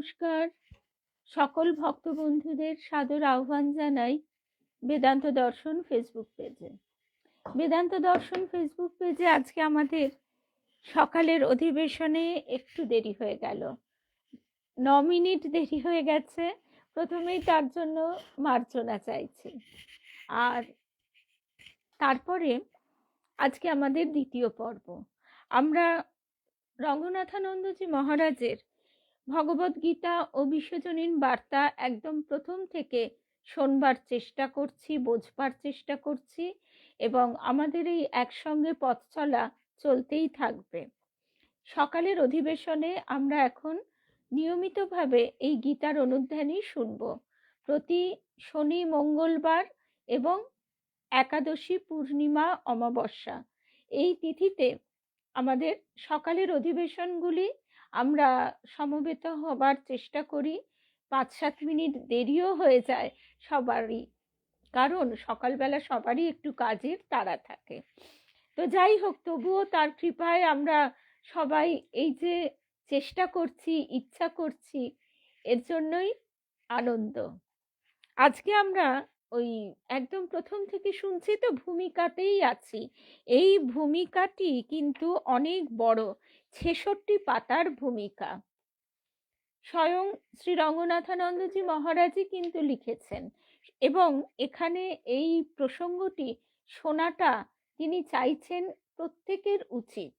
নমস্কার। সকল ভক্ত বন্ধুদের সাদর আহ্বান জানাই বেদান্ত দর্শন ফেসবুক পেজে। বেদান্ত দর্শন ফেসবুক পেজে আজকে আমাদের সকালের অধিবেশনে একটু দেরি হয়ে গেল, 9 মিনিট দেরি হয়ে গেছে। প্রথমেই তার জন্য মার্জনা চাইছি। আর তারপরে আজকে আমাদের দ্বিতীয় পর্ব। আমরা রঙ্গনাথানন্দজি মহারাজের ভগবদ গীতা ও বিশ্বজনীন বার্তা একদম প্রথম থেকে শোনবার চেষ্টা করছি, বোঝবার চেষ্টা করছি, এবং আমাদের এই একসঙ্গে পথ চলা চলতেই থাকবে। সকালের অধিবেশনে আমরা এখন নিয়মিতভাবে এই গীতার অনুধ্যানই শুনব। প্রতি শনি, মঙ্গলবার এবং একাদশী, পূর্ণিমা, অমাবস্যা এই তিথিতে আমাদের সকালের অধিবেশনগুলি আমরা সমবেত হবার চেষ্টা করি। 5-7 মিনিট দেরিও হয়ে যায় সবারই, কারণ সকালবেলা সবারই একটু কাজের তাড়া থাকে। তো যাই হোক, তবুও তার কৃপায় আমরা সবাই এই যে চেষ্টা করছি, ইচ্ছা করছি, এর জন্যই আনন্দ। আজকে আমরা ওই একদম প্রথম থেকে শুনছি, তো ভূমিকাতেই আছি। এই ভূমিকাটি কিন্তু অনেক বড়, 66 পাতার ভূমিকা। স্বয়ং শ্রী রঙ্গনাথানন্দজি মহারাজই কিন্তু লিখেছেন, এবং এখানে এই প্রসঙ্গটি শোনাটা তিনি চাইছেন প্রত্যেকের উচিত।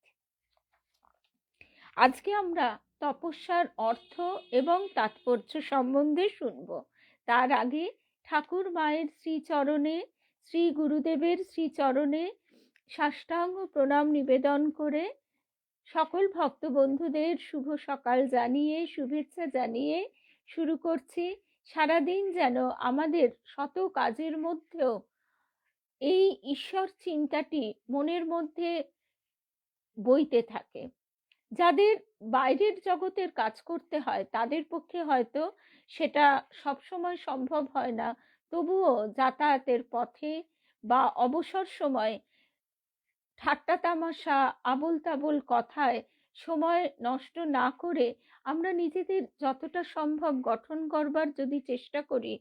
আজকে আমরা তপস্যার অর্থ এবং তাৎপর্য সম্বন্ধে শুনব। তার আগে ঠাকুর মায়ের শ্রীচরণে, শ্রী গুরুদেবের শ্রীচরণে সাষ্টাঙ্গ প্রণাম নিবেদন করে সকল ভক্ত বন্ধুদের শুভ সকাল জানিয়ে, শুভেচ্ছা জানিয়ে শুরু করছি। সারাদিন যেন আমাদের শত কাজের মধ্যেও এই ঈশ্বর চিন্তাটি মনের মধ্যে বইতে থাকে। যাদের বাইরের জগতের কাজ করতে হয় তাদের পক্ষে হয়তো সেটা সবসময় সম্ভব হয় না, তবুও যাতায়াতের পথে বা অবসর সময় ঠাট্টা তামাশা, আবোল তাবোল কথায় সময় নষ্ট না করে আমরা নিজেদের যতটা সম্ভব গঠন করবার যদি চেষ্টা করি,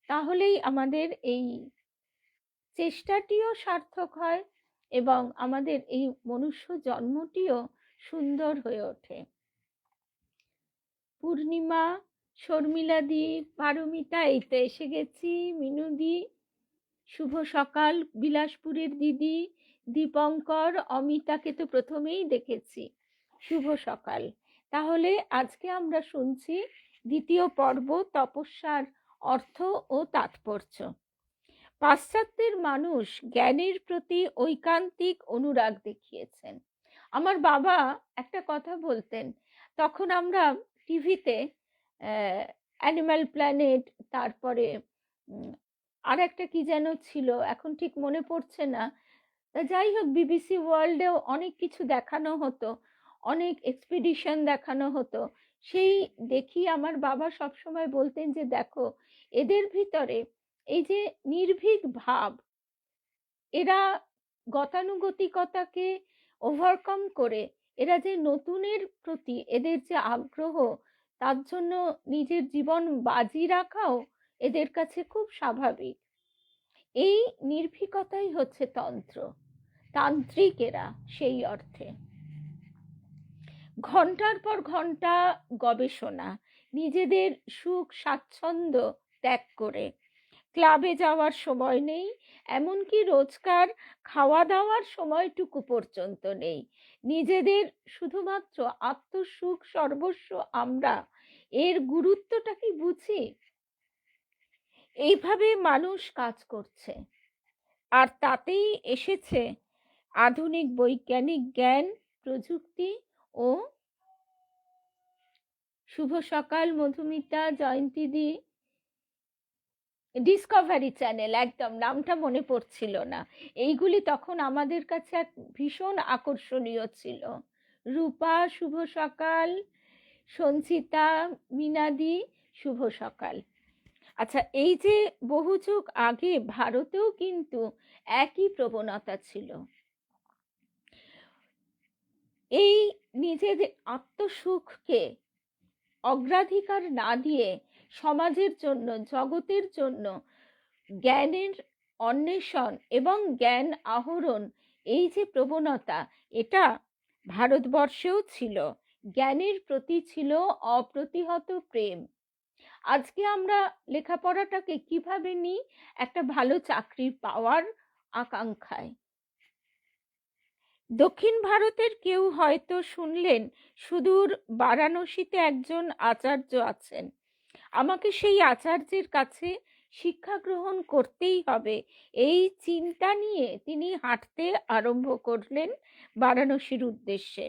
তাহলেই আমাদের এই চেষ্টাটিও সার্থক হয় এবং আমাদের এই মনুষ্য জন্মটিও সুন্দর হয়ে ওঠে। পূর্ণিমা, শর্মিলাদি, পারমিতা এই তো এসে গেছি, মিনুদি, শুভ সকাল, বিলাসপুরের দিদি, দীপঙ্কর, অমিতাকে তো প্রথমেই দেখেছি, শুভ সকাল। তাহলে আজকে আমরা শুনছি দ্বিতীয় পর্ব, তপস্যার অর্থ ও তাৎপর্য। পাশ্চাত্যের মানুষ জ্ঞানের প্রতি ঐকান্তিক অনুরাগ দেখিয়েছেন। আমার বাবা একটা কথা বলতেন, তখন আমরা টিভিতে অ্যানিম্যাল প্ল্যানেট, তারপরে আর একটা কি যেন ছিল, এখন ঠিক মনে পড়ছে না, যাই হোক বিবিসি ওয়ার্ল্ডেও অনেক কিছু দেখানো হতো, অনেক এক্সপিডিশন দেখানো হতো। সেই দেখি আমার বাবা সবসময় বলতেন যে দেখো, এদের ভিতরে এই যে নির্ভীক ভাব, এরা গতানুগতিকতাকে ওভারকাম করে এরা যে নতুনের প্রতি এদের যে আগ্রহ, তার জন্য নিজের জীবন বাজি রাখাও এদের কাছে খুব স্বাভাবিক। এই নির্ভীকতাই হচ্ছে তন্ত্র, তান্ত্রিক এরা। সেই অর্থে ঘন্টার পর ঘন্টা গবেষণা, নিজেদের সুখ স্বাচ্ছন্দ্য ত্যাগ করে, ক্লাবে যাওয়ার সময় নেই, এমনকি রোজকার খাওয়া দাওয়ার সময়টুকু পর্যন্ত নেই, নিজেদের শুধুমাত্র আত্মসুখ সর্বস্ব আমরা, এর গুরুত্বটা কি বুঝি? এইভাবে মানুষ কাজ করছে, আর তাতেই এসেছে আধুনিক বৈজ্ঞানিক জ্ঞান, প্রযুক্তি ও শুভ সকাল মধুমিতা, জয়ন্তীদি, ডিসকভারি চ্যানেল, একদম নামটা মনে পড়ছিল না। এইগুলি তখন আমাদের কাছে এক ভীষণ আকর্ষণীয় ছিল। রূপা, শুভ সকাল, সঞ্চিতা, মিনাদি, শুভ সকাল। আচ্ছা, এই যে বহু যুগ আগে ভারতেও কিন্তু একই প্রবণতা ছিল। এই নিজেদের আত্মসুখকে অগ্রাধিকার না দিয়ে সমাজের জন্য, জগতের জন্য জ্ঞানের অন্বেষণ এবং জ্ঞান আহরণ, এই যে প্রবণতা, এটা ভারতবর্ষেও ছিল। জ্ঞানের প্রতি ছিল অপ্রতিহত প্রেম। আজকে আমরা লেখাপড়াটাকে কিভাবে নিই? একটা ভালো চাকরি পাওয়ার আকাঙ্ক্ষায়। দক্ষিণ ভারতের কেউ হয়তো শুনলেন সুদূর বারাণসীতে একজন আচার্য আছেন, আমাকে সেই আচার্যের কাছে শিক্ষা গ্রহণ করতেই হবে, এই চিন্তা নিয়ে তিনি হাঁটতে আরম্ভ করলেন বারাণসীর উদ্দেশ্যে।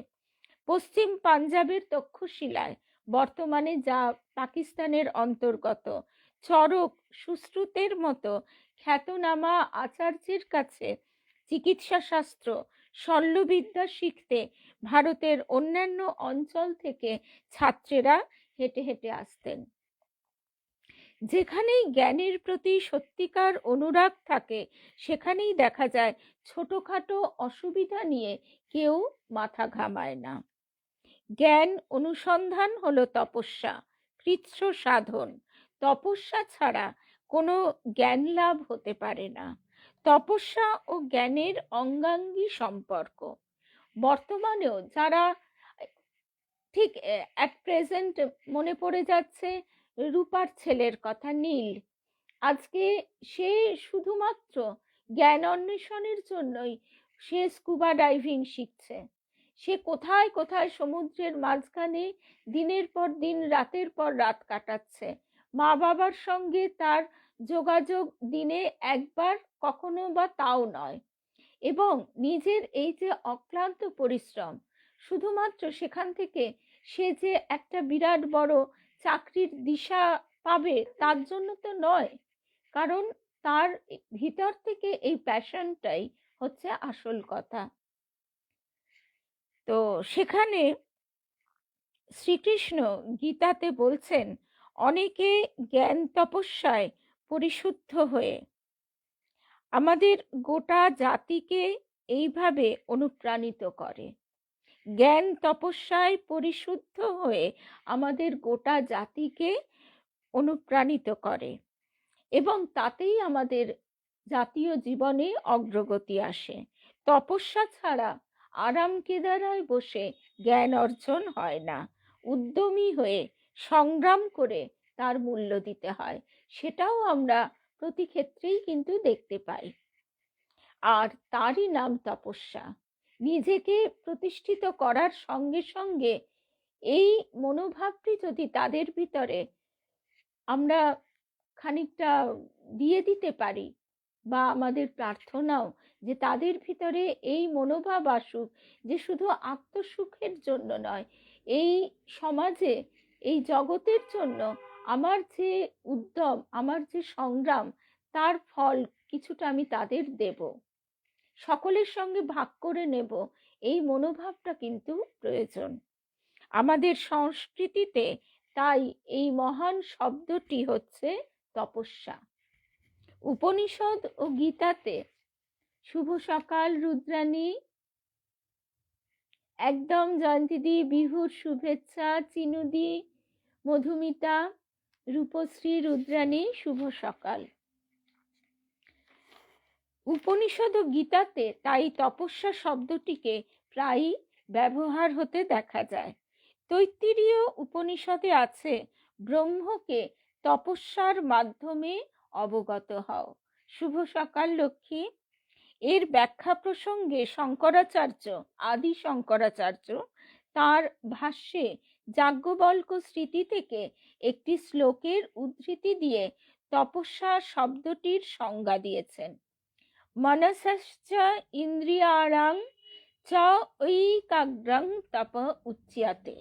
পশ্চিম পাঞ্জাবের তক্ষশিলায়, বর্তমানে যা পাকিস্তানের অন্তর্গত, চরক সুশ্রুতের মতো খ্যাতনামা আচার্যের কাছে চিকিৎসা শাস্ত্র, শল্যবিদ্যা শিখতে ভারতের অন্যান্য অঞ্চল থেকে ছাত্রেরা হেঁটে হেঁটে আসতেন। যেখানেই জ্ঞানের প্রতি সত্যিকার অনুরাগ থাকে, সেখানেই দেখা যায় ছোটখাটো অসুবিধা নিয়ে কেউ মাথা ঘামায় না। জ্ঞান অনুসন্ধান হলো তপস্যা, কৃচ্ছ সাধন। তপস্যা ছাড়া কোনো জ্ঞান লাভ হতে পারে না। তপস্যা ও জ্ঞানের অঙ্গাঙ্গী সম্পর্ক। বর্তমানেও যারা ঠিক অ্যাট প্রেজেন্ট মনে পড়ে যাচ্ছে রূপার ছেলের কথা, নীল। আজকে সে শুধুমাত্র জ্ঞান অন্বেষণের জন্যই সে স্কুবা ডাইভিং শিখছে। সে কোথায় কোথায় সমুদ্রের মাঝখানে দিনের পর দিন, রাতের পর রাত কাটাচ্ছে। মা বাবার সঙ্গে তার যোগাযোগ দিনে একবার, কখনো বা তাও নয়। এবং নিজের এই যে অক্লান্ত পরিশ্রম, শুধুমাত্র সেখান থেকে সে যে একটা বিরাট বড় চাকরির দিশা পাবে তার জন্য তো নয়, কারণ তার ভিতর থেকে এই প্যাশনটাই হচ্ছে আসল কথা। তো সেখানে শ্রীকৃষ্ণ গীতাতে বলছেন, অনেকে জ্ঞান তপস্যায় পরিশুদ্ধ হয়ে আমাদের গোটা জাতিকে এইভাবে অনুপ্রাণিত করে। জ্ঞান তপস্যায় পরিশুদ্ধ হয়ে আমাদের গোটা জাতিকে অনুপ্রাণিত করে এবং তাতেই আমাদের জাতীয় জীবনে অগ্রগতি আসে। তপস্যা ছাড়া আরাম কেদারায় বসে জ্ঞান অর্জন হয় না। উদ্যমী হয়ে সংগ্রাম করে তার মূল্য দিতে হয়। সেটাও আমরা প্রতি ক্ষেত্রেই কিন্তু দেখতে পাই। আর তারই নাম তপস্যা। নিজেকে প্রতিষ্ঠিত করার সঙ্গে সঙ্গে এই মনোভাবটি যদি তাদের ভিতরে আমরা খানিকটা দিয়ে দিতে পারি, বা আমাদের প্রার্থনাও যে তাদের ভিতরে এই মনোভাব আসুক যে শুধু আত্মসুখের জন্য নয়, এই সমাজে, এই জগতের জন্য আমার যে উদ্যম, আমার যে সংগ্রাম, তার ফল কিছুটা আমি তাদের দেব, সকলের সঙ্গে ভাগ করে নেব, এই মনোভাবটা কিন্তু প্রয়োজন। আমাদের সংস্কৃতিতে তাই এই মহান শব্দটি হচ্ছে তপস্যা। উপনিষদ ও গীতাতে শুভ সকাল রুদ্রাণী, একদম জয়ন্তীদি, বিহুর শুভেচ্ছা চিনুদি, মধুমিতা, রূপশ্রী, রুদ্রাণী, শুভ সকাল। উপনিষদ ও গীতাতে তাই তপস্যা শব্দটিকে প্রায়ই ব্যবহার হতে দেখা যায়। তৈত্তিরীয় উপনিষদে আছে, ব্রহ্মকে তপস্যার মাধ্যমে অবগত হও। শুভ সকাল লক্ষ্মী। এর ব্যাখ্যা প্রসঙ্গে শঙ্করাচার্য, আদি শঙ্করাচার্য, তার ভাষ্যে যাজ্ঞবল্ক্য স্মৃতি থেকে একটি শ্লোকের উদ্ধৃতি দিয়ে তপস্যা শব্দটির সংজ্ঞা দিয়েছেন। মনসশ্চ ইন্দ্রিয়াণাং চ ঐকাগ্রং তপ উচ্যতে।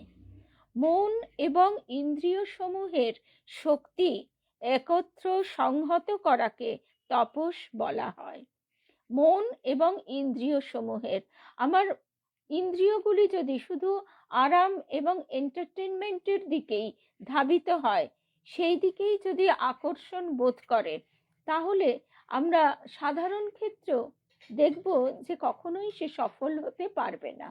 মন এবং ইন্দ্রিয় সমূহের শক্তি একত্র সংহত করাকে তপস বলা হয়। মন এবং ইন্দ্রিয় সমূহের, আমার ইন্দ্রিয়গুলি যদি শুধু আরাম এবং এন্টারটেনমেন্টের দিকেই ধাবিত হয়, সেই দিকেই যদি আকর্ষণ বোধ করে, তাহলে আমরা সাধারণ ক্ষেত্রেও দেখব যে কখনোই সে সফল হতে পারবে না।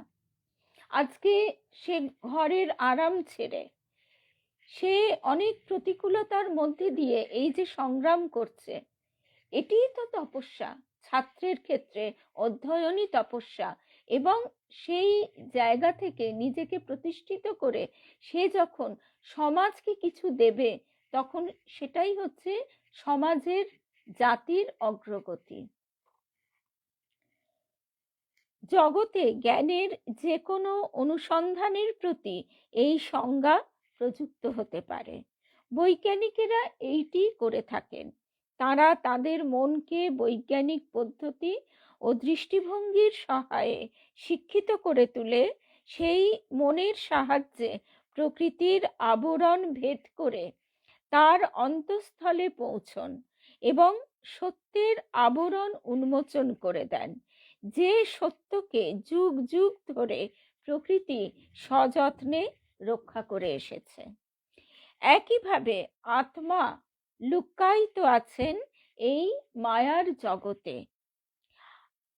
আজকে সে ঘরের আরাম ছেড়ে সে অনেক প্রতিকূলতার মধ্যে দিয়ে এই যে সংগ্রাম করছে, এটিই তো তপস্যা। ছাত্রের ক্ষেত্রে অধ্যয়নই তপস্যা। এবং সেই জায়গা থেকে নিজেকে প্রতিষ্ঠিত করে সে যখন সমাজকে কিছু দেবে, তখন সেটাই হচ্ছে সমাজের, জাতির অগ্রগতি। জগতে জ্ঞানের যে কোনো অনুসন্ধানের প্রতি এই সংজ্ঞা প্রযুক্ত হতে পারে। বৈজ্ঞানিকেরা এইটি করে থাকেন। তারা তাদের মনকে বৈজ্ঞানিক পদ্ধতি ও দৃষ্টিভঙ্গির সহায়ে শিক্ষিত করে তুলে সেই মনের সাহায্যে প্রকৃতির আবরণ ভেদ করে তার অন্তঃস্থলে পৌঁছন এবং সত্যের আবরণ উন্মোচন করে দেন, যে সত্যকে যুগ যুগ ধরে প্রকৃতি সযত্নে রক্ষা করে এসেছে। একইভাবে আত্মা লুক্কায়িত আছেন এই মায়ার জগতে।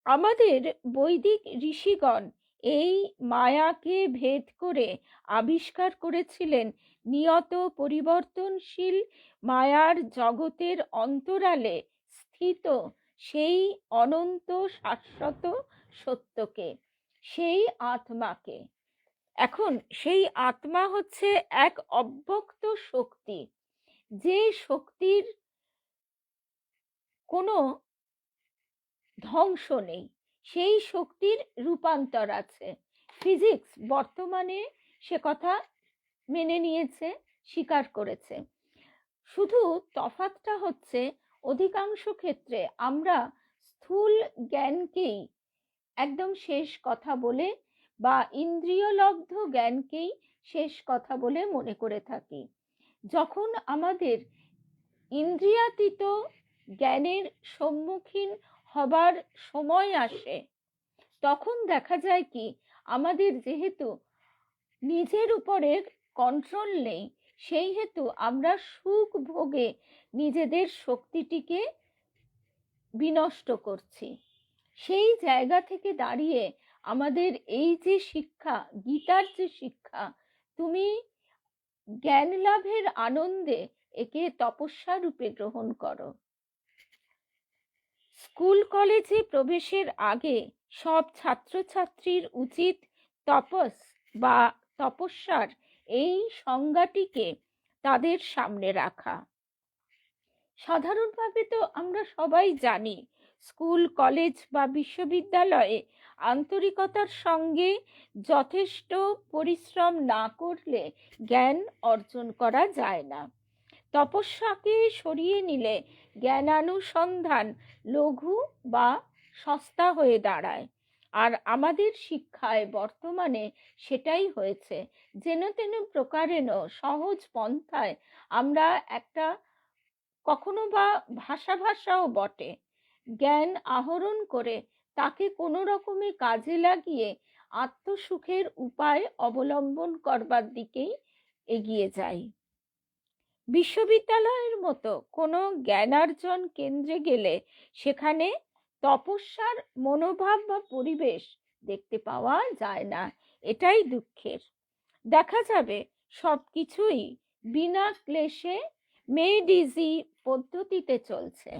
আমাদের বৈদিক ঋষিগণ এই মায়াকে ভেদ করে আবিষ্কার করেছিলেন নিয়ত পরিবর্তনশীল মায়ার জগতের অন্তরালে স্থিত সেই অনন্ত শাশ্বত সত্যকে, সেই আত্মাকে। এখন সেই আত্মা হচ্ছে এক অব্যক্ত শক্তি, যে শক্তির কোনো ধ্বংস নেই। সেই শক্তির রূপান্তর আছে। ফিজিক্স বর্তমানে সে কথা মেনে নিয়েছে, স্বীকার করেছে। শুধু তফাৎটা হচ্ছে অধিকাংশ ক্ষেত্রে আমরা স্থূল জ্ঞানকেই একদম শেষ কথা বলে বা ইন্দ্রিয়লব্ধ জ্ঞানকেই শেষ কথা বলে মনে করে থাকি। যখন আমাদের ইন্দ্রিয়াতীত জ্ঞানের সম্মুখীন হবার সময় আসে, তখন দেখা যায় কি আমাদের যেহেতু নিজের উপরে কন্ট্রোল নেই, সেই হেতু আমরা সুখ ভোগে নিজেদের শক্তিটিকে বিনষ্ট করছি। সেই জায়গা থেকে দাঁড়িয়ে আমাদের এই যে শিক্ষা, গীতার যে শিক্ষা, তুমি জ্ঞান লাভের আনন্দে একে তপস্যা রূপে গ্রহণ করো। স্কুল কলেজে প্রবেশের আগে সব ছাত্রছাত্রীর উচিত তপস বা তপস্যার এই সংজ্ঞাটিকে তাদের সামনে রাখা। সাধারণভাবে তো আমরা সবাই জানি স্কুল কলেজ বা বিশ্ববিদ্যালয়ে আন্তরিকতার সঙ্গে যথেষ্ট পরিশ্রম না করলে জ্ঞান অর্জন করা যায় না। তপস্যাকে সরিয়ে নিলে জ্ঞানানুসন্ধান লঘু বা সস্তা হয়ে দাঁড়ায়। আর আমাদের শিক্ষায় বর্তমানে সেটাই হয়েছে। যেন তেন প্রকারেণ সহজ পন্থায় আমরা একটা, কখনো বা ভাষাও বটে, জ্ঞান আহরণ করে তাকে কোনো রকমে কাজে লাগিয়ে আত্মসুখের উপায় অবলম্বন করবার দিকেই এগিয়ে যাই। বিশ্ববিদ্যালয়ের মতো কোনো জ্ঞানার্জন কেন্দ্রে গেলে সেখানে তপস্যার মনোভাব বা পরিবেশ দেখতে পাওয়া যায় না। এটাই দুঃখের। দেখা যাবে সবকিছুই বিনা ক্লেশে মেড ইজি পদ্ধতিতে চলছে।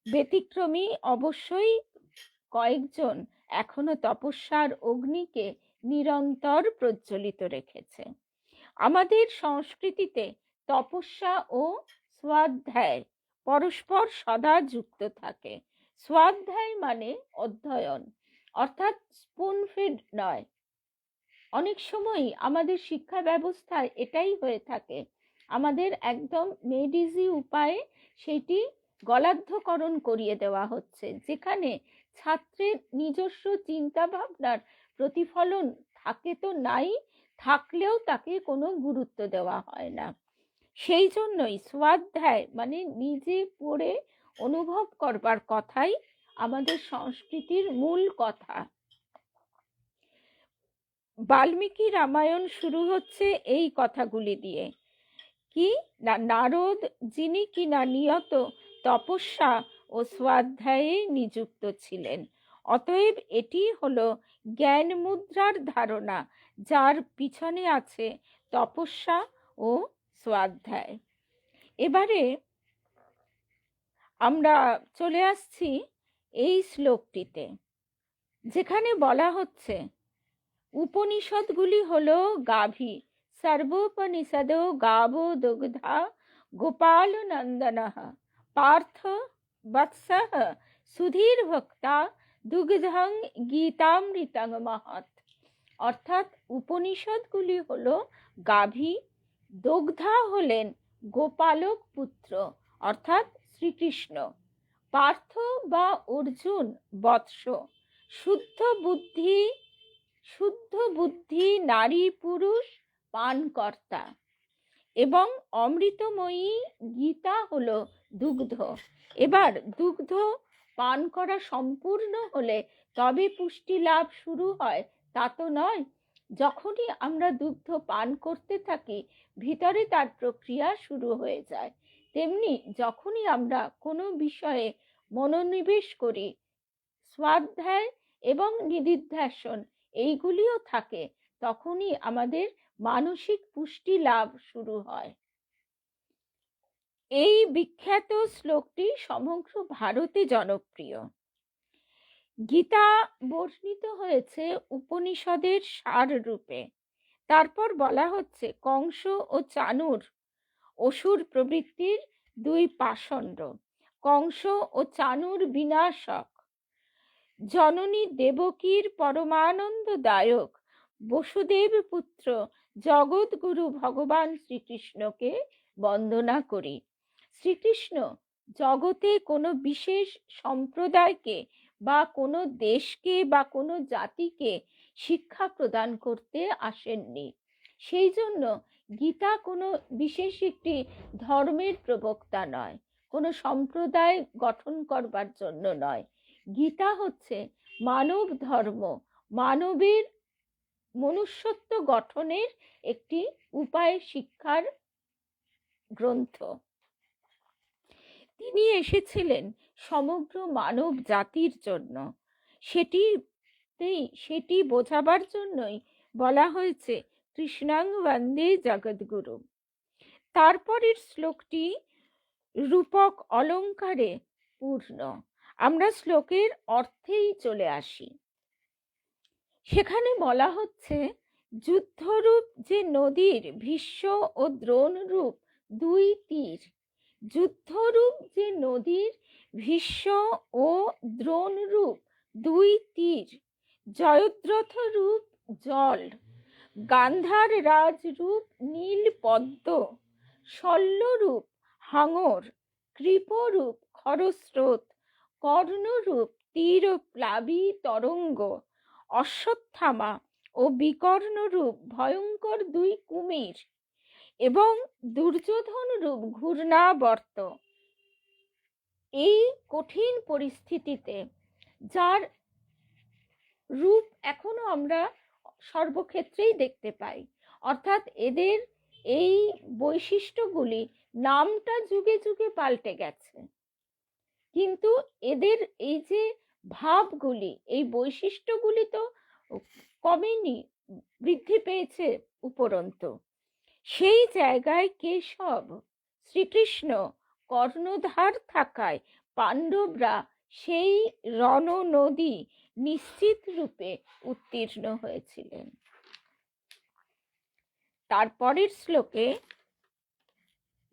ব্যতিক্রমী অবশ্যই কয়েকজন এখনো তপস্যার অগ্নিকে নিরন্তর প্রজ্বলিত রেখেছে। আমাদের সংস্কৃতিতে তপস্যা ও স্বাধ্যায় পরস্পর সদা যুক্ত থাকে। স্বাধ্যায় মানে অধ্যয়ন, অর্থাৎ স্পুন ফিড নয়। অনেক সময়ই আমাদের শিক্ষা ব্যবস্থায় এটাই হয়ে থাকে, আমাদের একদম মেড ইজি উপায়ে সেটি গলাধ্যকরণ করিয়ে দেওয়া হচ্ছে, যেখানে ছাত্রের নিজস্ব চিন্তা ভাবনার প্রতিফলন থাকে তো নাই, থাকলেও তাকে কোনো গুরুত্ব দেওয়া হয় না। সেই জন্যই স্বাধ্যায় মানে নিজে পড়ে অনুভব করবার কথাই আমাদের সংস্কৃতির মূল কথা। বাল্মীকি রামায়ণ শুরু হচ্ছে এই কথাগুলি দিয়ে, কি না, নারদ যিনি কিনা নিয়ত তপস্যা ও স্বাধ্যায়ে নিযুক্ত ছিলেন। অতএব এটি হলো জ্ঞান মুদ্রার ধারণা, যার পিছনে আছে তপস্যা ও স্বাধ্যায়। এবারে আমরা চলে আসছি এই শ্লোকটিতে, যেখানে বলা হচ্ছে উপনিষদগুলি হলো গাভী, সর্বোপনিষদ গাবো দুগ্ধা গোপাল নন্দনঃ পার্থ বৎসঃ সুধীর ভক্তা দুগ্ধং গীতামৃতং মহৎ। অর্থাৎ উপনিষদগুলি হলো গাভী, দগ্ধা হলেন গোপালক পুত্র অর্থাৎ শ্রীকৃষ্ণ, পার্থ বা অর্জুন বৎস শুদ্ধ বুদ্ধি নারী পুরুষ পানকর্তা, এবং অমৃতময়ী গীতা হলো দুগ্ধ। এবার দুগ্ধ পান করা সম্পূর্ণ হলে তবে পুষ্টি লাভ শুরু হয় তা তো নয়। যখনই আমরা দুগ্ধ পান করতে থাকি ভিতরে তার প্রক্রিয়া শুরু হয়ে যায়। তেমনি যখনই আমরা কোনো বিষয়ে মনোনিবেশ করি, স্বাধ্যায় এবং নিদিধ্যাসন এইগুলিও থাকে, তখনই আমাদের মানসিক পুষ্টি লাভ শুরু হয়। এই বিখ্যাত শ্লোকটি সমগ্র ভারতে জনপ্রিয়। গীতা বর্ণিত হয়েছে উপনিষদের সার রূপে। তারপর বলা হচ্ছে কংস ও চাণুর অসুর প্রবৃত্তির দুই পাষণ্ড, কংস ও চাণুর বিনাশক, জননী দেবকীর পরমানন্দদায়ক বসুদেব পুত্র জগৎগুরু ভগবান শ্রীকৃষ্ণকে বন্দনা করি। শ্রীকৃষ্ণ জগতে কোনো বিশেষ সম্প্রদায়কে বা কোনো দেশকে বা কোনো জাতিকে শিক্ষা প্রদান করতে আসেননি। সেই জন্য গীতা কোনো বিশেষ একটি ধর্মের প্রবক্তা নয়, কোনো সম্প্রদায় গঠন করবার জন্য নয়। গীতা হচ্ছে মানব ধর্ম, মানবের মনুষ্যত্ব গঠনের একটি উপায় শিক্ষার গ্রন্থ। তিনি এসেছিলেন সমগ্র মানব জাতির জন্য। সেটি বোঝাবার জন্যই বলা হয়েছে কৃষ্ণাং বন্দে জগদ্গুরু। তারপরের শ্লোকটি রূপক অলঙ্কারে পূর্ণ। আমরা শ্লোকের অর্থেই চলে আসি। সেখানে বলা হচ্ছে যুদ্ধরূপ যে নদীর ভীষ্ম ও দ্রোণরূপ দুই তীর, যুদ্ধরূপ যে নদীর ভীষ্ম ও দ্রোণরূপ দুই তীর, জয়দ্রথ রূপ জল, গান্ধার রাজ রূপ নীল পদ্ম, শল্যরূপ হাঙর, কৃপরূপ খরস্রোত, কর্ণরূপ তীর প্লাবী তরঙ্গ, অশ্বত্থামা ও বিকর্ণরূপ ভয়ঙ্কর দুই কুমির, এবং দুর্যোধন রূপ ঘূর্ণাবর্ত। এই কঠিন পরিস্থিতিতে যার রূপ এখনো আমরা সর্বক্ষেত্রেই দেখতে পাই, অর্থাৎ এদের এই বৈশিষ্ট্যগুলি নামটা যুগে যুগে পাল্টে গেছে, কিন্তু এদের এই যে ভাবগুলি, এই বৈশিষ্ট্যগুলি তো কমেনি, বৃদ্ধি পেয়েছে উপরন্তু। সেই জায়গায় কেশব শ্রীকৃষ্ণ কর্ণধার থাকায় পাণ্ডবরা সেই রণ নদী নিশ্চিত রূপে উত্তীর্ণ হয়েছিলেন। তারপরের শ্লোকে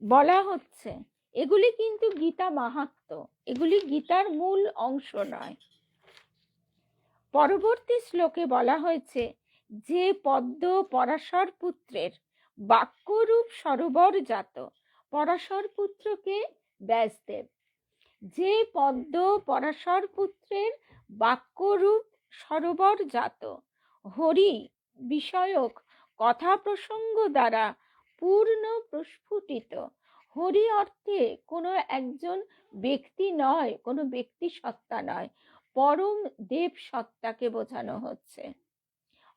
বলা হচ্ছে, এগুলি কিন্তু গীতা মাহাত্ম্য, এগুলি গীতার মূল অংশ নয়। পরবর্তী শ্লোকে বলা হয়েছে যে পদ্ম পরাশর পুত্রের বাক্যরূপ সরোবর জাত, পরাশর পুত্রকে ব্যাসদেব, যে পদ্ম পরাশর পুত্রের বাক্যরূপ সরোবর জাত, হরি বিষয়ক কথা প্রসঙ্গ দ্বারা পূর্ণ প্রস্ফুটিত। হরি অর্থে কোনো একজন ব্যক্তি নয়, কোনো ব্যক্তি সত্তা নয়, পরম দেব সত্তাকে বোঝানো হচ্ছে।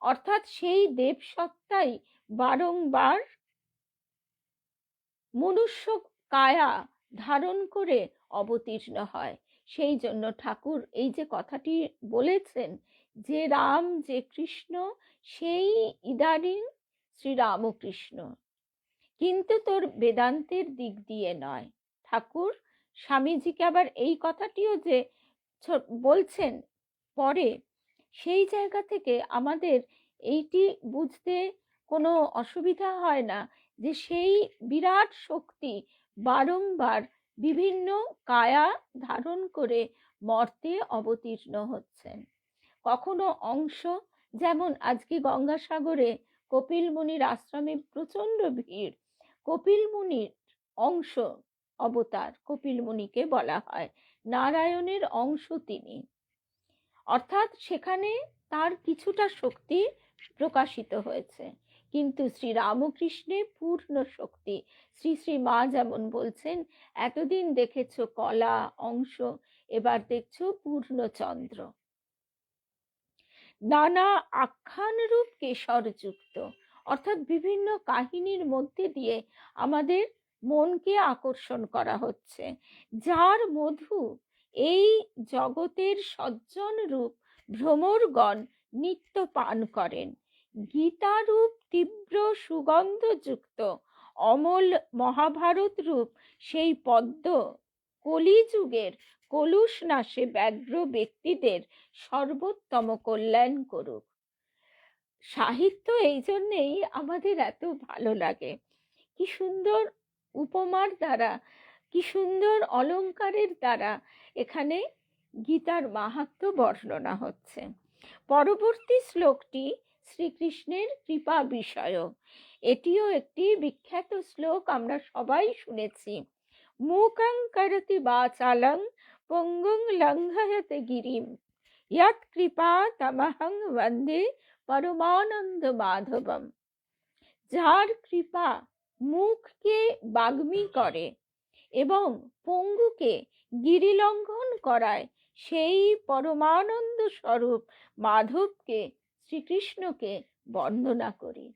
অর্থাৎ সেই দেব সত্তাই বারংবার মনুষ্য কায়া ধারণ করে অবতীর্ণ হয়। সেই জন্য ঠাকুর এই যে কথাটি বলেছেন যে রাম যে কৃষ্ণ সেই ইদানিং শ্রীরামকৃষ্ণ, কিন্তু তোর বেদান্তের দিক দিয়ে নয়। ঠাকুর স্বামীজিকে আবার এই কথাটিও যে বলছেন পরে, সেই জায়গা থেকে আমাদের এইটি বুঝতে কোনো অসুবিধা হয় না যে সেই বিরাট শক্তি বারংবার বিভিন্ন কায়া ধারণ করে মর্তে অবতীর্ণ হচ্ছেন। কখনো অংশ, যেমন আজকে গঙ্গাসাগরে কপিল মুনির আশ্রমে প্রচন্ড ভিড়, কপিল মুনির অংশ অবতার কপিল মুনিকে বলা হয়, নারায়ণের অংশ তিনি, অর্থাৎ সেখানে তার কিছুটা শক্তি প্রকাশিত হয়েছে। কিন্তু শ্রী রামকৃষ্ণের পূর্ণ শক্তি। শ্রী শ্রী মা যেমন বলছেন, এতদিন দেখেছো কলা অংশ, এবার দেখছো পূর্ণচন্দ্র। নানা আখ্যান রূপ কেশরযুক্ত, অর্থাৎ বিভিন্ন কাহিনীর মধ্যে দিয়ে আমাদের মনকে আকর্ষণ করা হচ্ছে। যার মধু এই জগতের সজ্জন রূপ ভ্রমরগণ নিত্য পান করেন। গীতারূপ তীব্র সুগন্ধযুক্ত অমল মহাভারত রূপ সেই পদ্ম কলিযুগের কলুষ নাশে ব্যগ্র ব্যক্তিদের সর্বোত্তম কল্যাণ করুক। সাহিত্য এই জন্যেই আমাদের এত ভালো লাগে। কি সুন্দর উপমার দ্বারা, কি সুন্দর অলঙ্কারের দ্বারা এখানে গীতার মাহাত্ম্য বর্ণনা হচ্ছে। পরবর্তী শ্লোকটি শ্রীকৃষ্ণের কৃপা বিষয়। এটিও একটি বিখ্যাত শ্লোক, আমরা সবাই শুনেছি। মূকং করতি বাচালং পঙ্গুং লঙ্ঘয়তে গিরিম ইয়ৎ কৃপা তমহং বন্দে পরমানন্দ মাধবম। যার কৃপা মুখকে বাগ্মী করে এবং পঙ্গুকে গিরিলঙ্ঘন করায়, সেই পরমানন্দ স্বরূপ মাধবকে, শ্রীকৃষ্ণকে বন্দনা করি।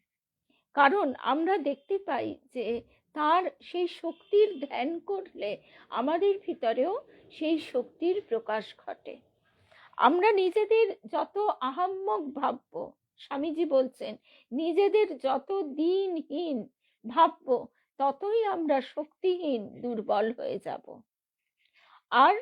কারণ আমরা দেখতে পাই যে তার সেই শক্তির ধ্যান করলে আমাদের ভিতরেও সেই শক্তির প্রকাশ ঘটে। আমরা নিজেদের যত আহাম্মক ভাববো, স্বামীজি বলছেন, নিজেদের যত দিনহীন ভাববো, ততই আমরা শক্তিহীন, দুর্বল হয়ে যাব। আর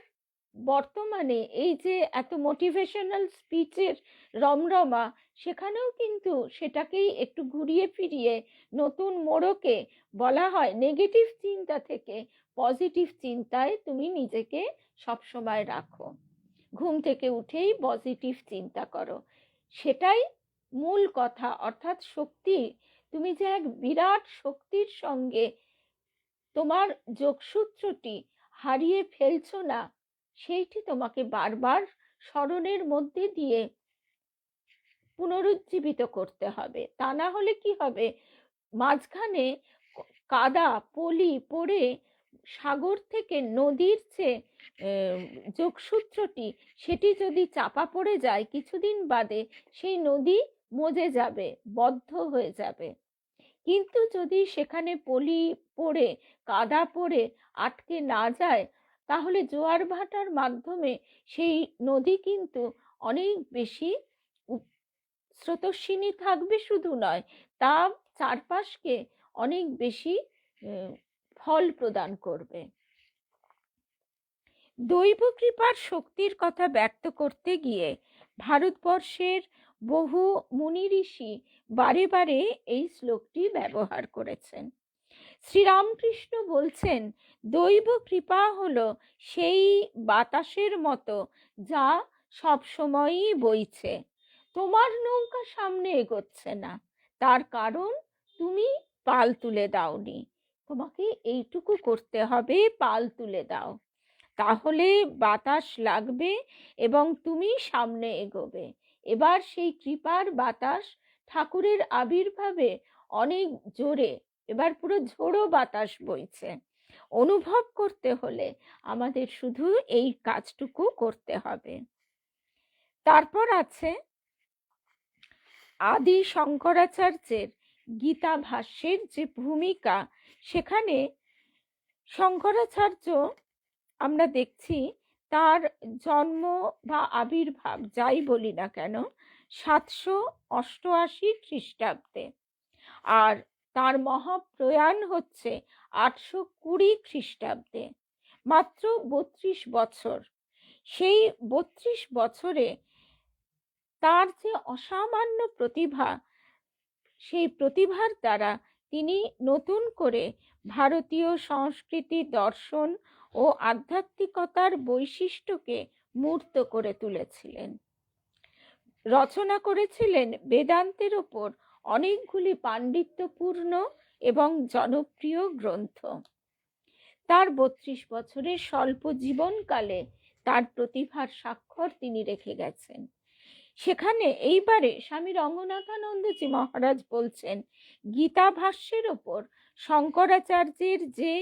বর্তমানে এই যে এত মোটিভেশনাল স্পিচের রমরমা, সেখানেও কিন্তু সেটাকেই একটু ঘুরিয়ে ফিরিয়ে নতুন মোড়কে বলা হয়, নেগেটিভ চিন্তা থেকে পজিটিভ চিন্তায় তুমি নিজেকে সবসময় রাখো। ঘুম থেকে উঠেই পজিটিভ চিন্তা করো, সেটাই মূল কথা। অর্থাৎ শক্তি, তুমি যে এক বিরাট শক্তির সঙ্গে তোমার যোগসূত্রটি হারিয়ে ফেলছো না, সেইটি তোমাকে বারবার স্মরণের মধ্যে দিয়ে পুনরুজ্জীবিত করতে হবে। তা না হলে কি হবে, মাঝখানে কাদা পলি পড়ে সাগর থেকে নদীর যে যোগসূত্রটি, সেটি যদি চাপা পড়ে যায়, কিছুদিন বাদে সেই নদী মজে যাবে, বদ্ধ হয়ে যাবে। কিন্তু যদি সেখানে পলি পড়ে কাদা পড়ে আটকে না যায়, তাহলে জোয়ার ভাটার মাধ্যমে সেই নদী কিন্তু অনেক বেশি স্রোতস্বিনী থাকবে, শুধু নয়, তা চারপাশকে অনেক বেশি ফল প্রদান করবে। দৈব কৃপার শক্তির কথা ব্যক্ত করতে গিয়ে ভারতবর্ষের বহু মুনি ঋষি বারে বারে এই শ্লোকটি ব্যবহার করেছেন। শ্রীরামকৃষ্ণ বলছেন, দৈব কৃপা হলো সেই বাতাসের মতো যা সবসময়ই বইছে। তোমার নৌকা সামনে এগোচ্ছে না, তার কারণ তুমি পাল তুলে দাওনি। তোমাকে এইটুকু করতে হবে, পাল তুলে দাও, তাহলে বাতাস লাগবে এবং তুমি সামনে এগোবে। এবার সেই কৃপার বাতাস ঠাকুরের আবির্ভাবে অনেক জোরে, এবার পুরো ঝোড়ো বাতাস বইছে। অনুভব করতে হলে আমাদের শুধু এই কাজটুকু করতে হবে। তারপর আছে আদি শঙ্করাচার্যের গীতা ভাষ্যের যে ভূমিকা, সেখানে শঙ্করাচার্য আমরা দেখছি তার জন্ম বা আবির্ভাব যাই বলি না কেন 788 খ্রিস্টাব্দে, আর তার মহাপ্রয়াণ হচ্ছে 820 খ্রিস্টাব্দে, মাত্র 32 বছর। সেই 32 বছরে তার যে অসামান্য প্রতিভা, সেই প্রতিভার দ্বারা তিনি নতুন করে ভারতীয় সংস্কৃতি, দর্শন ও আধ্যাত্মিকতার বৈশিষ্ট্যকে মূর্ত করে তুলেছিলেন। রচনা করেছিলেন বেদান্তের ওপর অনেকগুলি পাণ্ডিত্যপূর্ণ এবং জনপ্রিয় গ্রন্থ। তার 32 বছরের স্বল্প জীবনকালে তার প্রতিভার স্বাক্ষর তিনি রেখে গেছেন। সেখানে এইবারে স্বামী রঙ্গনাথানন্দজি মহারাজ বলছেন, গীতা ভাষ্যের ওপর শঙ্করাচার্যের যে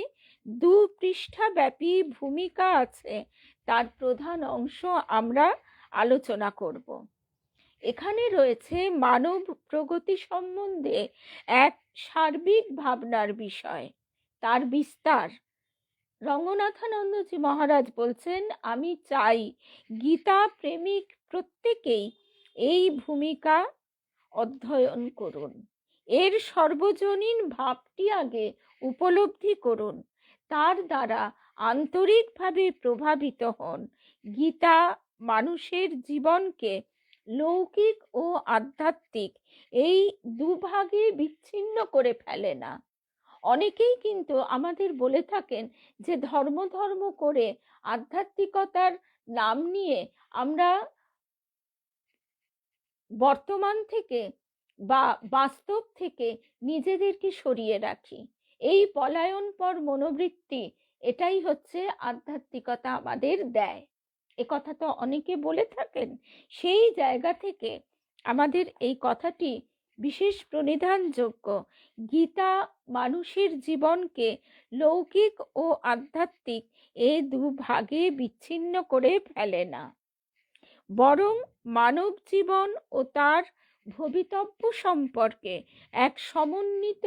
2 পৃষ্ঠা ব্যাপী ভূমিকা আছে, তার প্রধান অংশ আমরা আলোচনা করব। এখানে রয়েছে মানব প্রগতি সম্বন্ধে এক সার্বিক ভাবনার বিষয়, তার বিস্তার। রঙ্গনাথানন্দজি মহারাজ বলছেন, আমি চাই গীতা প্রেমিক প্রত্যেকেই এই ভূমিকা অধ্যয়ন করুন, এর সর্বজনীন ভাবটি আগে উপলব্ধি করুন, তার দ্বারা আন্তরিকভাবে প্রভাবিত হন। গীতা মানুষের জীবনকে লৌকিক ও আধ্যাত্মিক এই দুভাগে বিচ্ছিন্ন করে ফেলে না। অনেকেই কিন্তু আমাদের বলে থাকেন যে ধর্ম ধর্ম করে আধ্যাত্মিকতার নাম নিয়ে আমরা বর্তমান থেকে বা বাস্তব থেকে নিজেদেরকে সরিয়ে রাখি। এই পলায়নপর মনোবৃত্তি, এটাই হচ্ছে আধ্যাত্মিকতা আমাদের দেয়। এ কথা তো অনেকে বলে থাকেন। সেই জায়গা থেকে আমাদের এই কথাটি বিশেষ প্রণিধানযোগ্য। গীতা মানুষের জীবনকে লৌকিক ও আধ্যাত্মিক এ দুভাগে বিচ্ছিন্ন করে ফেলে না, বরং মানব জীবন ও তার ভবিতব্য সম্পর্কে এক সমন্বিত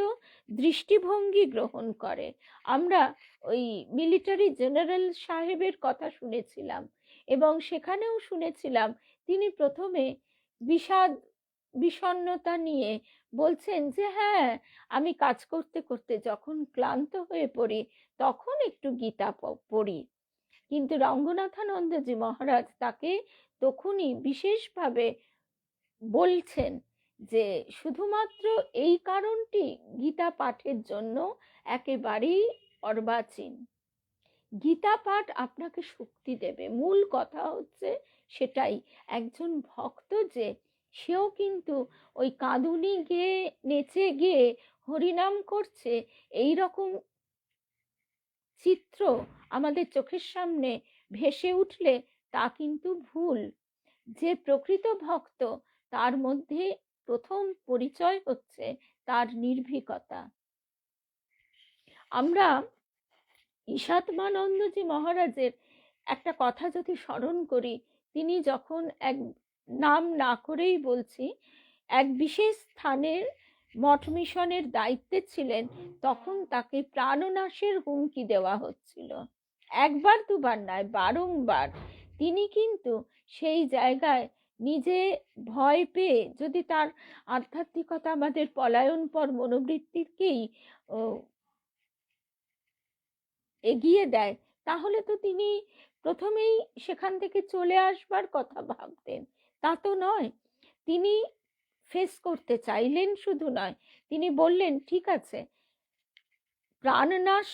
দৃষ্টিভঙ্গি গ্রহণ করে। আমরা ওই মিলিটারি জেনারেল সাহেবের কথা শুনেছিলাম এবং সেখানেও শুনেছিলাম তিনি প্রথমে বিষণ্ণতা নিয়ে বলছেন যে হ্যাঁ, আমি কাজ করতে করতে যখন ক্লান্ত হয়ে পড়ি তখন একটু গীতা পড়ি। কিন্তু রঙ্গনাথানন্দজি মহারাজ তাকে তখনই বিশেষভাবে বলছেন যে শুধুমাত্র এই কারণটি গীতা পাঠের জন্য একেবারেই অর্বাচীন। গীতা পাঠ আপনাকে শক্তি দেবে, মূল কথা হচ্ছে সেটাই। একজন ভক্ত যে, সেও কিন্তু ওই কাঁদুনি গেয়ে নেচে গিয়ে হরিনাম করছে, এই রকম চিত্র আমাদের চোখের সামনে ভেসে উঠলে তা কিন্তু ভুল। যে প্রকৃত ভক্ত, তার মধ্যে প্রথম পরিচয় হচ্ছে তার নির্ভীকতা। আমরা ঈশাত্মানন্দজি মহারাজের একটা কথা যদি স্মরণ করি, তিনি যখন এক নাম না করেই বলছি, এক বিশেষ স্থানের মঠ মিশনের দায়িত্বে ছিলেন, তখন তাকে প্রাণনাশের হুমকি দেওয়া হচ্ছিল। একবার দুবার নয়, বারংবার। তিনি কিন্তু সেই জায়গায় নিজে ভয় পেয়ে, যদি তার আধ্যাত্মিকতা আমাদের পলায়নপর মনোবৃত্তিকেই এগিয়ে দেয়, তাহলে তো তিনি প্রথমেই সেখান থেকে চলে আসবার কথা ভাবতেন। তা তো নয়, তিনি ফেস করতে চাইলেন। শুধু নয়, তিনি বললেন ঠিক আছে, প্রাণনাশ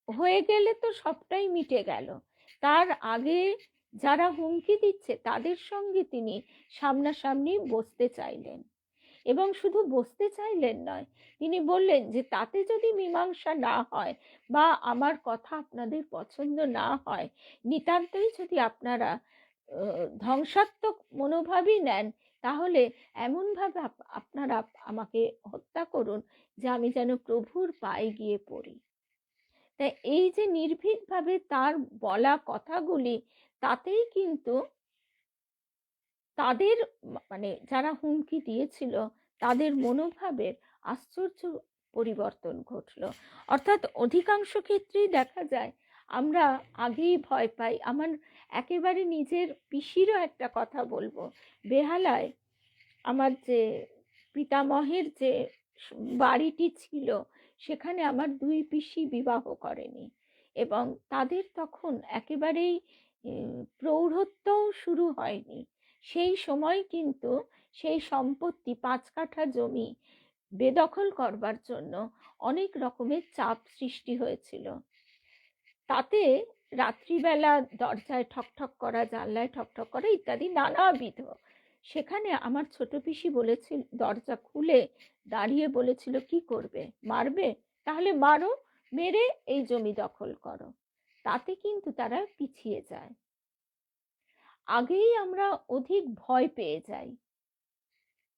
হয়ে গেলে তো সবটাই মিটে গেল, তার আগে যারা হুমকি দিচ্ছে তাদের সঙ্গে তিনি সামনাসামনি বসতে চাইলেন। এবং শুধু বসতে চাইলেন নয়, তিনি বললেন যে তাতে যদি মীমাংসা না হয় বা আমার কথা আপনাদের পছন্দ না হয়, নিতান্তই যদি আপনারা ধ্বংসাত্মক মনোভাবই নেন, তাহলে এমনভাবে আপনারা আমাকে হত্যা করুন যে আমি যেন প্রভুর পায়ে গিয়ে পড়ি। তাই এই যে নির্ভীকভাবে তার বলা কথাগুলি, তাতেই কিন্তু তাদের মানে যারা হুমকি দিয়েছিল তাদের মনোভাবের আশ্চর্য পরিবর্তন ঘটল। অর্থাৎ অধিকাংশ ক্ষেত্রেই দেখা যায় আমরা আগেই ভয় পাই। আমার একেবারে নিজের পিসিরও একটা কথা বলবো। বেহালায় আমার যে পিতামহের যে বাড়িটি ছিল সেখানে আমার দুই পিসি বিবাহ করেনি, এবং তাদের তখন একেবারেই প্রৌঢ়ত্বও শুরু হয়নি। সেই সময় কিন্তু সেই সম্পত্তি 5 কাঠা জমি বেদখল করবার জন্য অনেক রকমের চাপ সৃষ্টি হয়েছিল। তাতে রাত্রিবেলা দরজায় ঠকঠক করা, জানলায় ঠকঠক করা ইত্যাদি নানাবিধ। সেখানে আমার ছোট পিসি বলেছিল, দরজা খুলে দাঁড়িয়ে বলেছিল, কি করবে, মারবে? তাহলে মারো, মেরে এই জমি দখল করো। তাতে কিন্তু তারা পিছিয়ে যায়। আগেই আমরা অধিক ভয় পেয়ে যাই।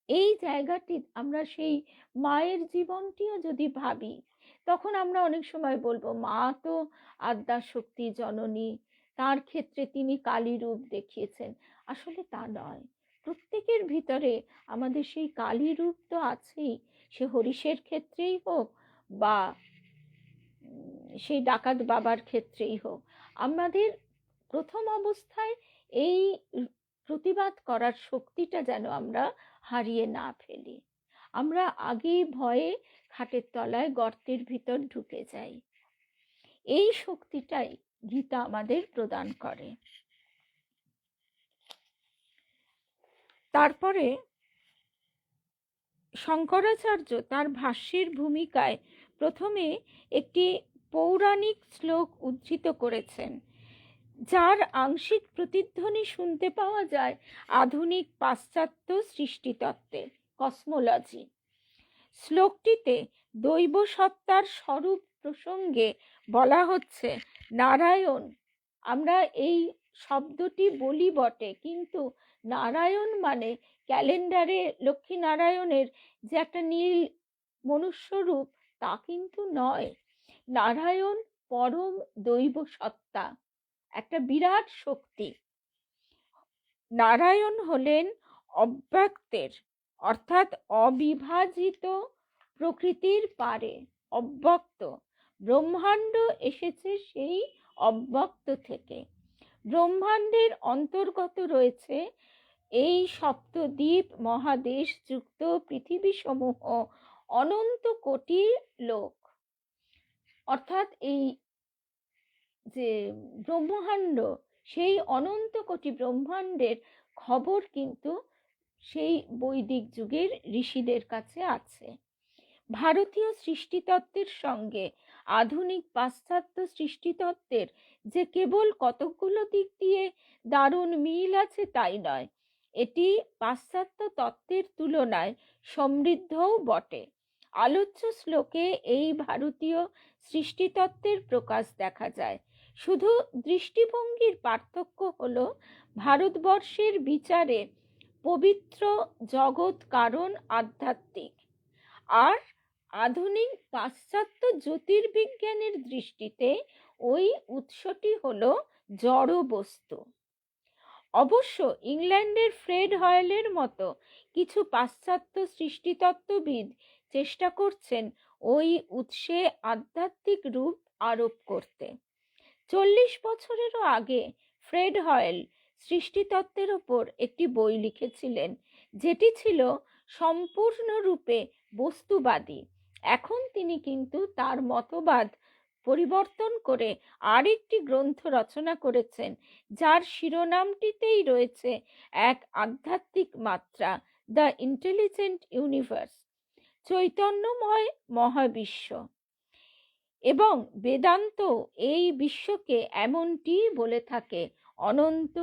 এই জায়গাটি আমরা সেই মায়ের জীবনটিও যদি ভাবি, তখন আমরা অনেক সময় বলবো, মা তো আদ্যা শক্তি জননী, তার ক্ষেত্রে তিনি কালী রূপ দেখিয়েছেন। আসলে তা নয়, প্রত্যেকের ভিতরে আমাদের সেই কালী রূপ তো আছেই। সে হরিশের ক্ষেত্রেই হোক বা সেই ডাকাত বাবার ক্ষেত্রেই হোক, আমাদের প্রথম অবস্থায় এই প্রতিবাদ করার শক্তিটা যেন আমরা হারিয়ে না ফেলি। আমরা আগেই ভয়ে খাটের তলায় গর্তের ভিতর ঢুকে যাই। এই শক্তিটাই গীতা আমাদের প্রদান করে। তারপরে শঙ্করাচার্য তার ভাষ্যের ভূমিকায় প্রথমে একটি পৌরাণিক শ্লোক উদ্ধৃত করেছেন, যার আংশিক প্রতিধ্বনি শুনতে পাওয়া যায় আধুনিক পাশ্চাত্য সৃষ্টিতত্ত্বে, কসমোলজি। শ্লোকটিতে দৈব সত্তার স্বরূপ প্রসঙ্গে বলা হচ্ছে, নারায়ণ, আমরা এই শব্দটি বলি বটে, কিন্তু নারায়ণ মানে ক্যালেন্ডারে লক্ষ্মী নারায়ণের যে একটা নীল মনুষ্য রূপ, তা কিন্তু নয়। নারায়ণ পরম দৈব সত্তা, একটা বিরাট শক্তি। নারায়ণ হলেন অব্যক্তের, অর্থাৎ অবিভাজিত প্রকৃতির পারে, অব্যক্ত। ব্রহ্মাণ্ড এসেছে সেই অব্যক্ত থেকে। ব্রহ্মাণ্ডের অন্তর্গত রয়েছে এই সপ্তদ্বীপ মহাদেশ যুক্ত পৃথিবী সমূহ, অনন্ত কোটি লোক। অর্থাৎ এই যে ব্রহ্মাণ্ড, সেই অনন্ত কোটি ব্রহ্মাণ্ডের খবর কিন্তু সেই বৈদিক যুগের ঋষিদের কাছে আছে। ভারতীয় সৃষ্টিতত্ত্বের সঙ্গে আধুনিক পাশ্চাত্য সৃষ্টিতত্ত্বের যে কেবল কতকগুলো দিক দিয়ে দারুণ মিল আছে তাই নয়, এটি পাশ্চাত্য তত্ত্বের তুলনায় সমৃদ্ধও বটে। আলোচ্য শ্লোকে এই ভারতীয় সৃষ্টিতত্ত্বের প্রকাশ দেখা যায়। শুধু দৃষ্টিভঙ্গির পার্থক্য হলো, ভারতবর্ষের বিচারে পবিত্র জগৎ কারণ আধ্যাত্মিক, আর আধুনিক পাশ্চাত্য জ্যোতির্বিজ্ঞানের দৃষ্টিতে ওই উৎসটি হলো জড় বস্তু। অবশ্য ইংল্যান্ডের ফ্রেড হয়েলের মতো কিছু পাশ্চাত্য সৃষ্টিতত্ত্ববিদ চেষ্টা করছেন ওই উৎসে আধ্যাত্মিক রূপ আরোপ করতে। 40 বছরেরও আগে ফ্রেড হয়েল সৃষ্টিতত্ত্বের ওপর একটি বই লিখেছিলেন, যেটি ছিল সম্পূর্ণরূপে বস্তুবাদী। এখন তিনি কিন্তু তার মতবাদ পরিবর্তন করে আরেকটি গ্রন্থ রচনা করেছেন, যার শিরোনামটিতেই রয়েছে এক আধ্যাত্মিক মাত্রা, দ্য ইন্টেলিজেন্ট ইউনিভার্স, চৈতন্যময় মহাবিশ্ব। এবং বেদান্ত এই বিশ্বকে এমনটি বলে থাকে, অনন্ত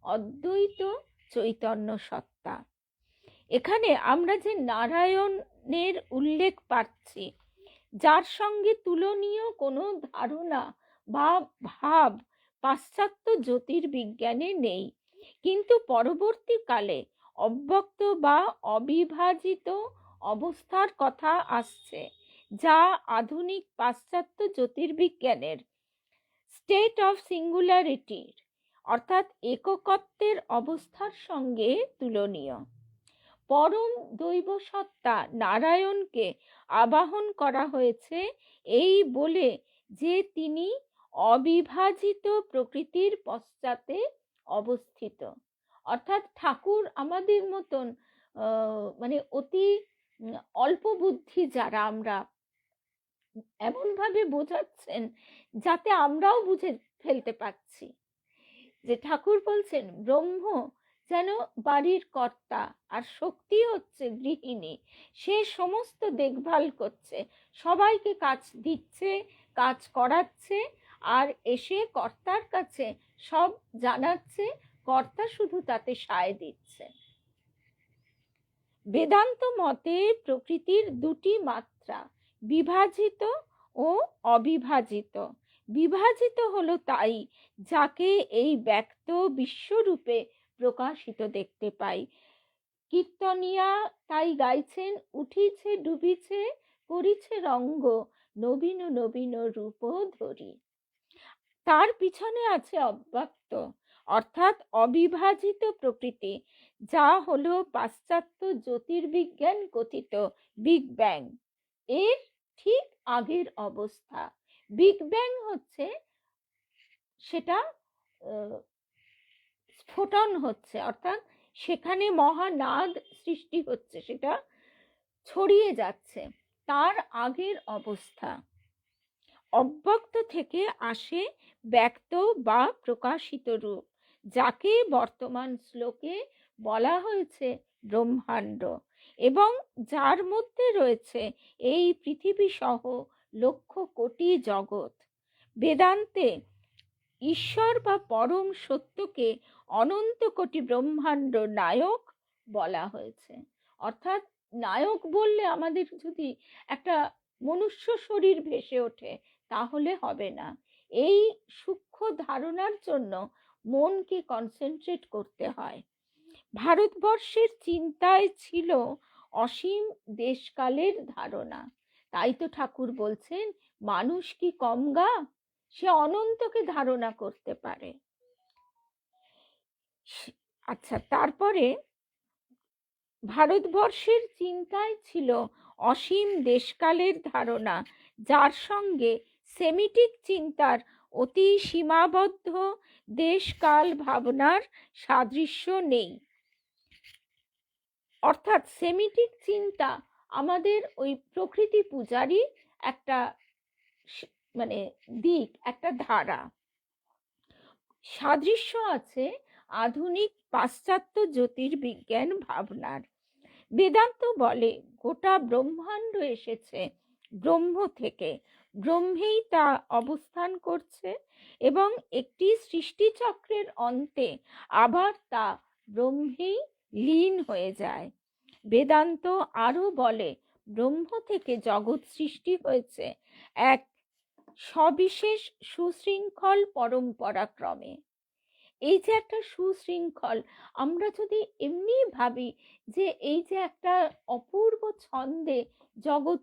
অদ্বৈত চৈতন্য সত্তা। এখানে আমরা যে নারায়ণের উল্লেখ পাচ্ছি, যার সঙ্গে তুলনীয় কোনো ধারণা বা ভাব পাশ্চাত্য জ্যোতির্বিজ্ঞানে নেই, কিন্তু পরবর্তীকালে অব্যক্ত বা অবিভাজিত অবস্থার কথা আসছে, যা আধুনিক পাশ্চাত্য জ্যোতির্বিজ্ঞানের স্টেট অফ সিঙ্গুলারিটির, অর্থাৎ এককত্বের অবস্থার সঙ্গে তুলনীয়। পরম দৈব সত্তা নারায়ণকে আবাহন করা হয়েছে এই বলে যে তিনি অবিভাজিত প্রকৃতির পশ্চাতে অবস্থিত। অর্থাৎ ঠাকুর আমাদের মতন মানে অতি অল্প বুদ্ধি যারা আমরা, এমনভাবে বোঝাচ্ছেন যাতে আমরাও বুঝে ফেলতে পারছি। যে ঠাকুর বলছেন ব্রহ্ম যেন বাড়ির কর্তা আর শক্তি হচ্ছে গৃহিণী, সে সমস্ত দেখভাল করছে, সবাইকে কাজ দিচ্ছে, কাজ করাচ্ছে, আর এসে কর্তার কাছে সব জানাচ্ছে, কর্তা শুধু তাতে সায় দিচ্ছে। বেদান্ত মতে প্রকৃতির দুটি মাত্রা, বিভাজিত ও অবিভাজিত। বিভাজিত হলো তাই যাকে এই ব্যক্ত বিশ্বরূপে প্রকাশিত দেখতে পাই। কীর্তনিয়া তাই গাইছেন, উঠিছে ডুবিছে করিছে রঙ্গ, নবীন নবীন রূপ ধরি। তার পিছনে আছে অব্যক্ত অর্থাৎ অবিভাজিত প্রকৃতি, যা হলো পাশ্চাত্য জ্যোতির্বিজ্ঞান কথিত বিগ ব্যাং এর ঠিক আগের অবস্থা। বিগ ব্যাং হচ্ছে সেটা স্ফোটন হচ্ছে, অর্থাৎ সেখানে মহানাদ সৃষ্টি হচ্ছে, সেটা ছড়িয়ে যাচ্ছে, তার আগের অবস্থা। অব্যক্ত থেকে আসে ব্যক্ত বা প্রকাশিত রূপ, যাকে বর্তমান শ্লোকে বলা হয়েছে ব্রহ্মাণ্ড, এবং যার মধ্যে রয়েছে এই পৃথিবী সহ লক্ষ কোটি জগৎ। বেদান্তে ঈশ্বর বা পরম সত্যকে অনন্ত কোটি ব্রহ্মাণ্ড নায়ক বলা হয়েছে। অর্থাৎ নায়ক বললে আমাদের যদি একটা মনুষ্য শরীর ভেসে ওঠে তাহলে হবে না। এই সূক্ষ্ম ধারণার জন্য মনকে কনসেন্ট্রেট করতে হয়। ভারতবর্ষের চিন্তায় ছিল অসীম দেশকালের ধারণা, তাই তো ঠাকুর বলছেন মানুষ কি কম গা, সে অনন্তকে ধারণা করতে পারে। আচ্ছা, তারপরে ভারতবর্ষের চিন্তায় ছিল অসীম দেশকালের ধারণা, যার সঙ্গে সেমিটিক চিন্তার অতি সীমাবদ্ধ দেশকাল ভাবনার সাদৃশ্য নেই। অর্থাৎ সেমিটিক চিন্তা আমাদের ওই প্রকৃতি পূজারই একটা মানে দিক, একটা ধারা। সাদৃশ্য আছে আধুনিক পাশ্চাত্য জ্যোতির্বিজ্ঞান ভাবনার। বেদান্ত বলে গোটা ব্রহ্মাণ্ড এসেছে ব্রহ্ম থেকে, ব্রহ্মেই তা অবস্থান করছে এবং একটি সৃষ্টিচক্রের অন্তে আবার তা ব্রহ্মেই লীন হয়ে যায়। বেদান্ত আরো বলে ব্রহ্ম থেকে জগৎ সৃষ্টি হয়েছে এক সবিশেষ সুশৃঙ্খল পরম্পরাক্রমে। এই যে একটা সুশৃঙ্খল, আমরা যদি এমনি ভাবি যে এই যে একটা অপূর্ব ছন্দে জগৎ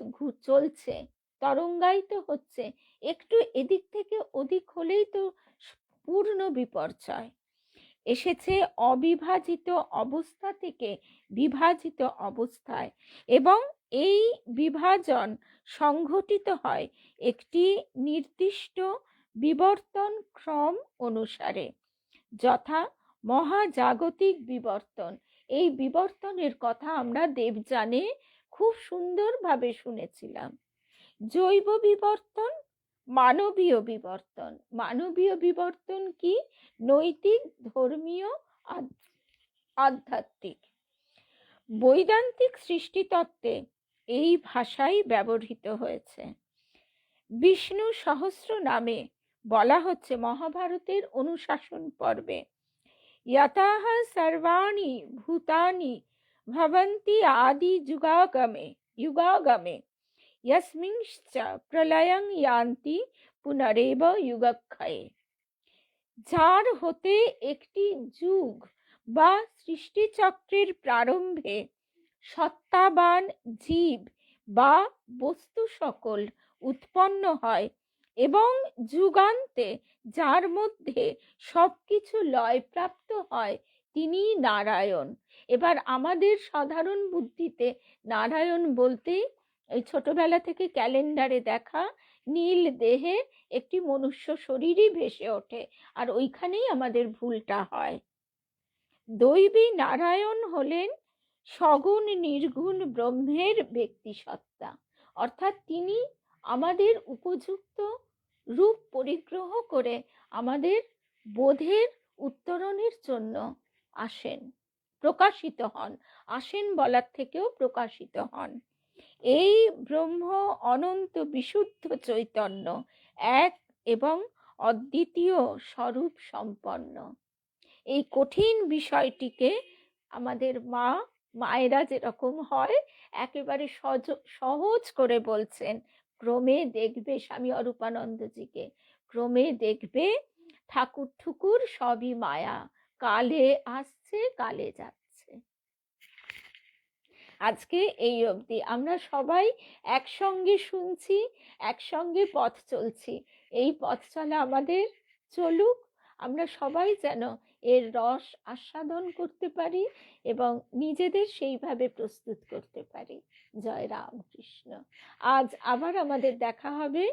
চলছে, তরঙ্গায়িত হচ্ছে, একটু এদিক থেকে ওদিক হলেই তো পূর্ণ বিপর্যয়। এসেছে অবিভাজিত অবস্থা থেকে বিভাজিত অবস্থায়, এবং এই বিভাজন সংঘটিত হয় একটি নির্দিষ্ট বিবর্তন ক্রম অনুসারে, যথা মহাজাগতিক বিবর্তন। এই বিবর্তনের কথা আমরা দেবযানে খুব সুন্দরভাবে শুনেছিলাম। জৈব বিবর্তন, মানবীয় বিবর্তন। মানবীয় বিবর্তন কি? নৈতিক, ধর্মীয়, আধ্যাত্মিক। বৈদান্তিক সৃষ্টিতত্ত্বে এই ভাষাই ব্যবহৃত হয়েছে। বিষ্ণু সহস্র নামে বলা হচ্ছে মহাভারতের অনুশাসন পর্বে, यतः सर्वाणि भूतानि भवन्ति आदि युगागमे यस्मिंश्च प्रलयं यान्ति पुनरेव युगक्षये। যার হতে একটি যুগ বা সৃষ্টিচক্রের প্রারম্ভে সত্তাবান জীব বা বস্তু সকল উৎপন্ন হয় এবং যুগান্তে যার মধ্যে সবকিছু লয়প্রাপ্ত হয়, তিনি নারায়ণ। এবার আমাদের সাধারণ বুদ্ধিতে নারায়ণ বলতেই ওই ছোটবেলা থেকে ক্যালেন্ডারে দেখা নীল দেহে একটি মনুষ্য শরীরই ভেসে ওঠে, আর ওইখানেই আমাদের ভুলটা হয়। দৈবী নারায়ণ হলেন সগুণ নির্গুণ ব্রহ্মের ব্যক্তিসত্তা, অর্থাৎ তিনি আমাদের উপযুক্ত রূপ পরিগ্রহ করে আমাদের বোধের উত্তরণের জন্য আসেন, প্রকাশিত হন। আসেন বলার থেকেও প্রকাশিত হন। এই ব্রহ্ম অনন্ত বিশুদ্ধ চৈতন্য, এক এবং অদ্বিতীয় স্বরূপ সম্পন্ন। এই কঠিন বিষয়টিকে আমাদের মায়েরা যেরকম হয় একেবারে সহজ করে বলছেন। ক্রমে দেখবে, স্বামী অরূপানন্দজিকে, ক্রমে দেখবে ঠাকুর ঠুকুর সবই মায়া, কালে আসছে কালে যাচ্ছে। আজকে এই অবধি আমরা সবাই একসঙ্গে শুনছি, একসঙ্গে পথ চলছি। এই পথ চলা আমাদের চলুক, আমরা সবাই যেন এর রস আস্বাদন করতে পারি এবং নিজেদের সেইভাবে প্রস্তুত করতে পারি। জয় রামকৃষ্ণ। আজ আবার আমাদের দেখা হবে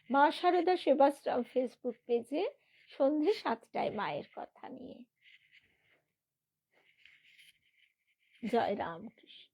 মা শারদা সেবাশ্রম ফেসবুক পেজে সন্ধ্যে 7টায় মায়ের কথা নিয়ে। জয় রামকৃষ্ণ।